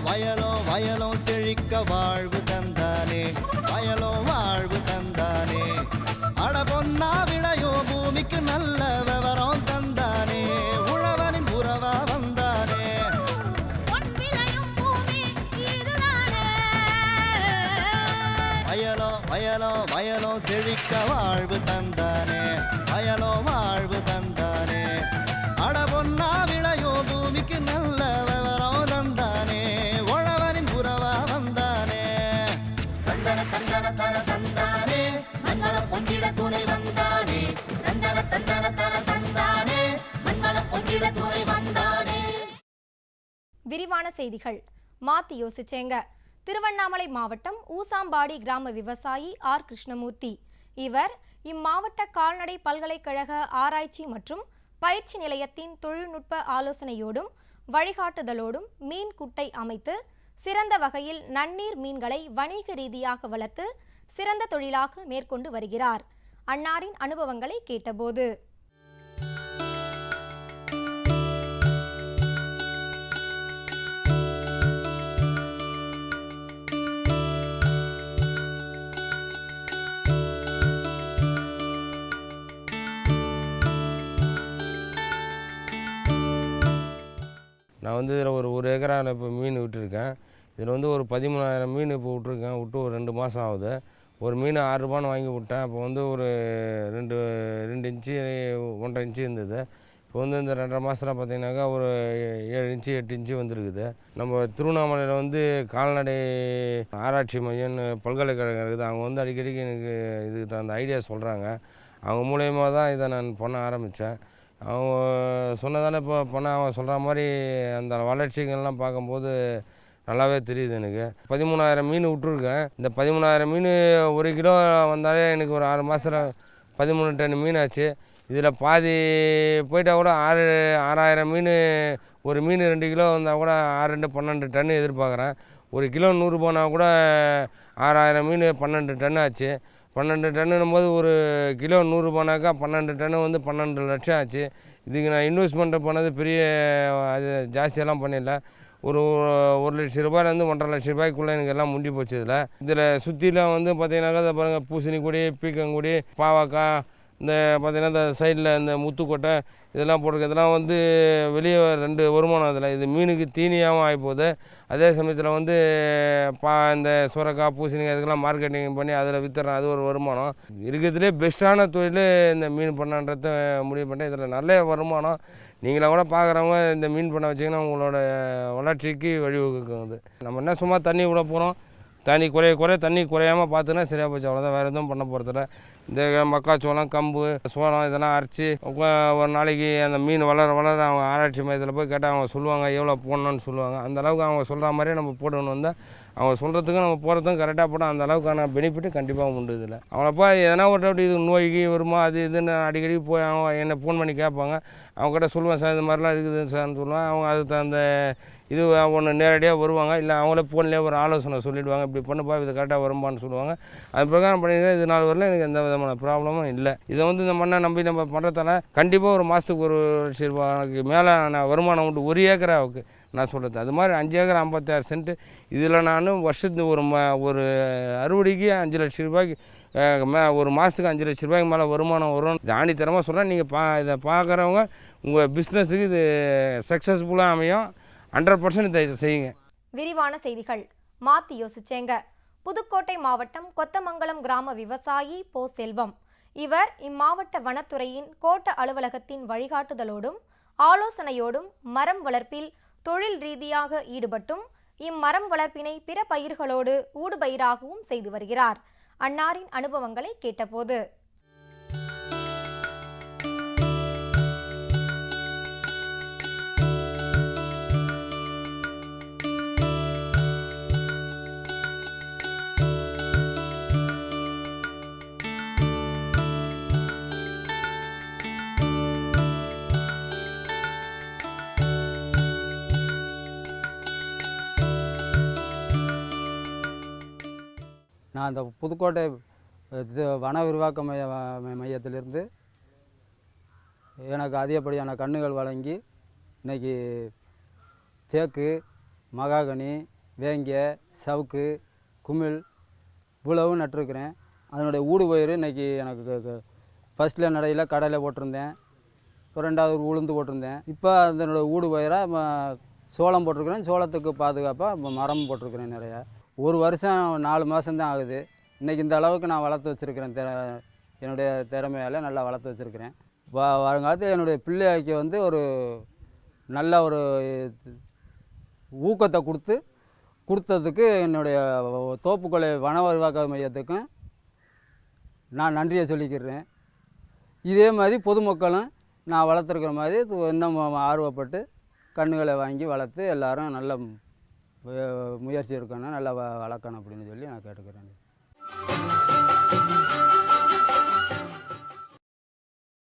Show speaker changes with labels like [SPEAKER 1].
[SPEAKER 1] வயலும் வயலும் செழிக்க வாழ்வு தந்தானே, வயலும் வாழ்வு தந்தானே. அட பொன்னா விளையோ பூமிக்கு நல்ல விவரம் தந்தானே, உழவனின் உறவா வந்தானே. வயலும் வயலும் வயலும் செழிக்க வாழ்வு தந்தானே, வயலும் வாழ்வு தந்தானே. அட பொன்னா விளையோ பூமிக்கு நல்ல விவரம் தந்தானே, உழவனின் உறவா வந்தானே. தந்தன தந்தன தன தந்தானே, மண்வள பொங்கிட துணை வந்தானே. தந்தன தந்தன தன தந்தானே, மண்வள பொங்கிட துணை வந்தானே.
[SPEAKER 2] விரிவான செய்திகள். மாத்தி யோசிச்சேங்க. திருவண்ணாமலை மாவட்டம் ஊசாம்பாடி கிராம விவசாயி ஆர் கிருஷ்ணமூர்த்தி. இவர் இம்மாவட்ட கால்நடை பல்கலைக்கழக ஆராய்ச்சி மற்றும் பயிற்சி நிலையத்தின் தொழில்நுட்ப ஆலோசனையோடும் வழிகாட்டுதலோடும் மீன் குட்டை அமைத்து சிறந்த வகையில் நன்னீர் மீன்களை வணிக ரீதியாக வளர்த்து சிறந்த தொழிலாக மேற்கொண்டு வருகிறார். அன்னாரின் அனுபவங்களை கேட்டபோது
[SPEAKER 3] நான் வந்து இதில் ஒரு ஏக்கராவில் இப்போ மீன் விட்டுருக்கேன். இதில் வந்து ஒரு 13,000 மீன் இப்போ விட்டுருக்கேன். விட்டு ஒரு 2 மாதம் ஆகுது. ஒரு மீன் 6 ரூபான்னு வாங்கி விட்டேன். அப்போ வந்து ஒரு 2 இன்ச்சு 1.5 இன்ச்சு இருந்தது. இப்போ வந்து இந்த 2.5 மாதத்தில் பார்த்திங்கனாக்கா ஒரு 7 இன்ச்சு 8 இன்ச்சு வந்துருக்குது. நம்ம திருவண்ணாமலையில் வந்து கால்நடை ஆராய்ச்சி மையம்னு பல்கலைக்கழகம் இருக்குது. அவங்க வந்து அடிக்கடிக்கு எனக்கு இதுக்கு தகுந்த ஐடியா சொல்கிறாங்க. அவங்க மூலயமா தான் இதை நான் பண்ண ஆரம்பித்தேன். அவங்க சொன்னதால் இப்போ பண்ண அவன் சொல்கிற மாதிரி அந்த வளர்ச்சிகள்லாம் பார்க்கும்போது நல்லாவே தெரியுது எனக்கு. 13,000 மீன் விட்டுருக்கேன். இந்த 13,000 மீன் 1 கிலோ வந்தாலே எனக்கு ஒரு 6 மாதத்தில் 13 டன் மீன் ஆச்சு. இதில் பாதி போயிட்டால் கூட 6,000 மீன், ஒரு மீன் 2 கிலோ வந்தால் கூட 6 12 டன் எதிர்பார்க்குறேன். 1 கிலோ 100 போனால் கூட 6,000 மீன் 12 டன் ஆச்சு. 12 டன்னும் போது ஒரு கிலோ 100 போனாக்கா 12 டன்னு வந்து 12 லட்சம் ஆச்சு. இதுக்கு நான் இன்வெஸ்ட்மெண்ட்டை பண்ணது பெரிய அது ஜாஸ்தியெல்லாம் பண்ணிடல. ஒரு 1 லட்ச ரூபாயிலேருந்து 1.5 லட்ச ரூபாய்க்குள்ளே எனக்கு எல்லாம் முடி போச்சு. இதில் சுற்றிலாம் வந்து பார்த்திங்கனாக்கா அதை பாருங்கள், பூசணிக்கொடி, பீக்கங்குடி, பாவக்காய், இந்த பார்த்திங்கன்னா இந்த சைடில் இந்த முத்துக்கொட்டை இதெல்லாம் போட்டிருக்கு. இதெல்லாம் வந்து வெளியே 2 வருமானம். இதில் இது மீனுக்கு தீனியாகவும் ஆகிப்போகுது. அதே சமயத்தில் வந்து இந்த சுரக்காய், பூசணிக்காய் இதுக்கெல்லாம் மார்க்கெட்டிங் பண்ணி அதில் விற்றுறேன். அது ஒரு வருமானம். இருக்கிறதுலே பெஸ்ட்டான தொழில் இந்த மீன் பண்ணன்றத முடிவு பண்ணிட்டேன். இதில் நல்ல வருமானம். நீங்களாம் கூட பார்க்குறவங்க இந்த மீன் பண்ண வச்சிங்கன்னா உங்களோட வளர்ச்சிக்கு வழிவகுக்கும். அது நம்ம என்ன சும்மா தண்ணி விட போகிறோம். தண்ணி குறைய தண்ணி குறையாமல் பார்த்துன்னா சரியாக போச்சு. அவ்வளோதான், வேறு எதுவும் பண்ண போகிறதில்ல. இந்த மக்காச்சோளம், கம்பு, சோளம் இதெல்லாம் அரைச்சி ஒரு நாளைக்கு அந்த மீன் வளர அவங்க ஆராய்ச்சி மையத்தில் போய் கேட்டால் அவங்க சொல்லுவாங்க எவ்வளோ போடணும்னு சொல்லுவாங்க. அந்தளவுக்கு அவங்க சொல்கிற மாதிரியே நம்ம போடணும். வந்தால் அவங்க சொல்கிறதுக்கும் நம்ம போகிறதுக்கும் கரெக்டாக போட்டால் அந்த அளவுக்கான பெனிஃபிட்டு கண்டிப்பாக உண்டு. இதில் அவங்களப்பா எதனா ஒரு டவுட் இது நோய்க்கு வருமா அது இதுன்னு அடிக்கடி போய் அவங்க என்னை ஃபோன் பண்ணி கேட்பாங்க. அவங்ககிட்ட சொல்லுவேன், சார் இது மாதிரிலாம் இருக்குது சார்னு சொல்லுவேன். அவங்க அதுக்கு தகுந்த இது ஒன்று நேரடியாக வருவாங்க. இல்லை அவங்களே ஃபோன்லேயே ஒரு ஆலோசனை சொல்லிவிடுவாங்க, இப்படி பண்ணுப்பா இது கரெக்டாக வரும்பான்னு சொல்லுவாங்க. அது பிரகாரம் பண்ணிங்கன்னா இது நாள் வரல எனக்கு எந்த விதமான ப்ராப்ளமும் இல்லை. இதை வந்து இந்த மண்ணை நம்பி நம்ம பண்ணுறதால கண்டிப்பாக ஒரு மாதத்துக்கு 1 லட்ச ரூபாய்க்கு மேலே நான் வருமானம் உண்டு. 1 ஏக்கராவுக்கு நான் சொல்கிறது. அது மாதிரி 5 ஏக்கர் 56 சென்ட்டு. இதில் நான் வருஷத்துக்கு ஒரு அறுவடைக்கு 5 லட்ச ரூபாய்க்கு ஒரு மாதத்துக்கு 5 லட்ச ரூபாய்க்கு மேலே வருமானம் வரும். ஆணித்தரமாக சொல்கிறேன். நீங்கள் இதை பார்க்குறவங்க உங்கள் பிஸ்னஸுக்கு இது சக்ஸஸ்ஃபுல்லாக அமையும். 100% இதை செய்யுங்க.
[SPEAKER 2] விரிவான செய்திகள். மாத்தி யோசிச்சேங்க. புதுக்கோட்டை மாவட்டம் கொத்தமங்கலம் கிராம விவசாயி போ செல்வம். இவர் இம்மாவட்ட வனத்துறையின் கோட்ட அலுவலகத்தின் வழிகாட்டுதலோடும் ஆலோசனையோடும் மரம் வளர்ப்பில் தொழில் ரீதியாக ஈடுபட்டும் இம்மரம் வளர்ப்பினை பிற பயிர்களோடு ஊடுபயிராகவும் செய்து வருகிறார். அன்னாரின் அனுபவங்களை கேட்டபோது
[SPEAKER 4] நான் அந்த புதுக்கோட்டை வன விரிவாக்க மையத்திலிருந்து எனக்கு அதிகப்படியான கன்றுகள் வழங்கி இன்றைக்கி தேக்கு, மகாகனி, வேங்கை, சவுக்கு, குமிழ் இவ்வளவும் நட்டிருக்கிறேன். அதனுடைய ஊடுபயிர் இன்றைக்கி எனக்கு ஃபஸ்ட்டில் நடையில் கடையில் போட்டிருந்தேன். இப்போ 2வது உளுந்து போட்டிருந்தேன். இப்போ அதனோட ஊடுபயிராக சோளம் போட்டிருக்கிறேன். சோளத்துக்கு பாதுகாப்பாக மரம் போட்டிருக்கிறேன் நிறையா. ஒரு வருஷம் 4 மாதம்தான் ஆகுது. இன்றைக்கி இந்த அளவுக்கு நான் வளர்த்து வச்சுருக்கிறேன். என்னுடைய திறமையால் நல்லா வளர்த்து வச்சுருக்கிறேன். வருங்காலத்தில் என்னுடைய பிள்ளைக்கு வந்து ஒரு நல்ல ஒரு ஊக்கத்தை கொடுத்ததுக்கு என்னுடைய தோப்புக்கொலை வன விரிவாக்க மையத்துக்கும் நான் நன்றியை சொல்லிக்கிறேன். இதே மாதிரி பொதுமக்களும் நான் வளர்த்துருக்கிற மாதிரி இன்னும் ஆர்வப்பட்டு கன்றுகளை வாங்கி வளர்த்து எல்லோரும் நல்ல முயற்சி எடுக்கணும், நல்லா வளர்க்கணும் அப்படின்னு சொல்லி நான் கேட்டுக்கிறேன்.